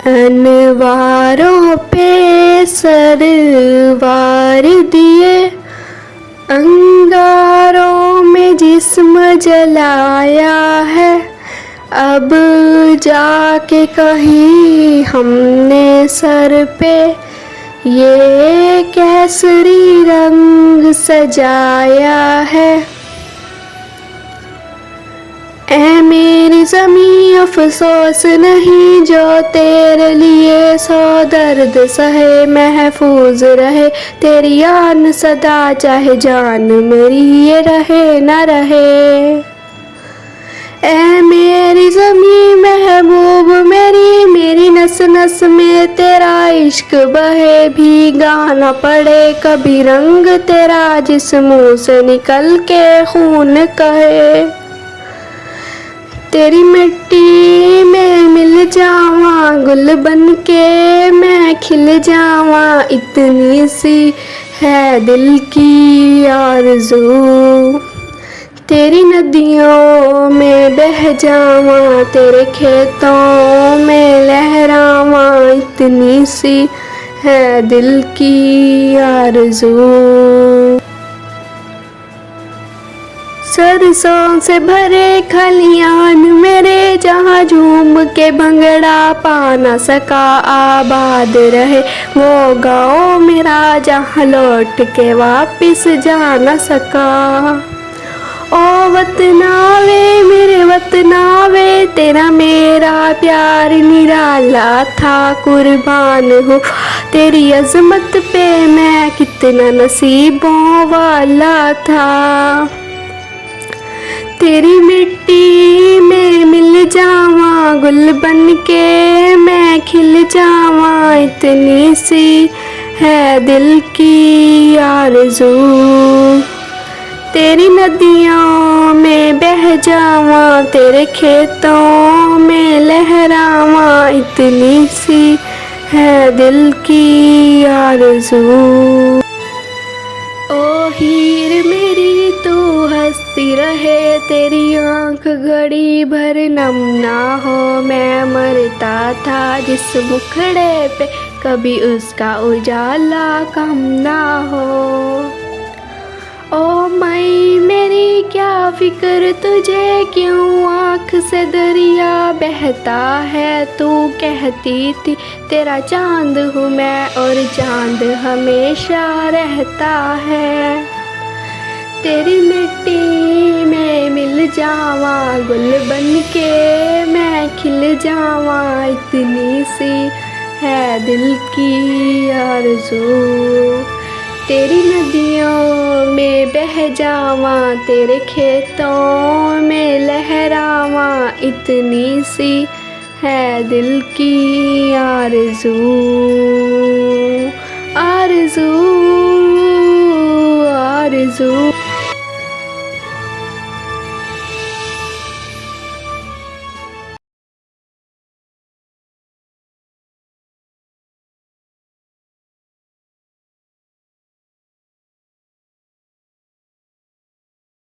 अनवारों पे सरवार दिए, अंगारों में जिस्म जलाया है। अब जाके कहीं हमने सर पे ये केसरी रंग सजाया है। ऐ मेरी ज़मीं अफ़सोस नहीं जो तेरे लिए सौ दर्द सहे, महफूज रहे तेरी आन सदा, चाहे जान मेरी ये रहे न रहे। ऐ मेरी ज़मीं महबूब मेरी, मेरी नस नस में तेरा इश्क बहे, भीगा न पड़े कभी रंग तेरा जिस मुँह से निकल के खून कहे। तेरी मिट्टी में मिल जावा गुल बन के मैं खिल जावा, इतनी सी है दिल की आरज़ू। तेरी नदियों में बह जावा, तेरे खेतों में लहरावा, इतनी सी है दिल की आरज़ू। सरसों से भरे खलियान मेरे, जहाँ झूम के भंगड़ा पा न सका आबाद रहे वो गाँव मेरा, जहाँ लौट के वापिस जा न सका। ओ वतनावे मेरे वतनावे, तेरा मेरा प्यार निराला था, कुर्बान हो तेरी अज़मत पे मैं कितना नसीबों वाला था। तेरी मिट्टी में मिल जावा गुल बन के मैं खिल जावा, इतनी सी है दिल की आरज़ू। तेरी नदियों में बह जावा, तेरे खेतों में लहरावा, इतनी सी है दिल की आरज़ू। ओ हीर मेरी तू हंसती रहे, तेरी आँख घड़ी भर नम ना हो। मैं मरता था जिस मुखड़े पे कभी उसका उजाला कम ना हो। ओ मई मेरी क्या फिक्र तुझे, क्यों आँख से दरिया बहता है। तू कहती थी तेरा चांद हूँ मैं और चांद हमेशा रहता है। तेरी मिट्टी में मिल जावा गुल बन के मैं खिल जावा, इतनी सी है दिल की आरज़ू। तेरी नदियों में बह जावा, तेरे खेतों में लहरावा, इतनी सी है दिल की आरज़ू। आरज़ू आरज़ू।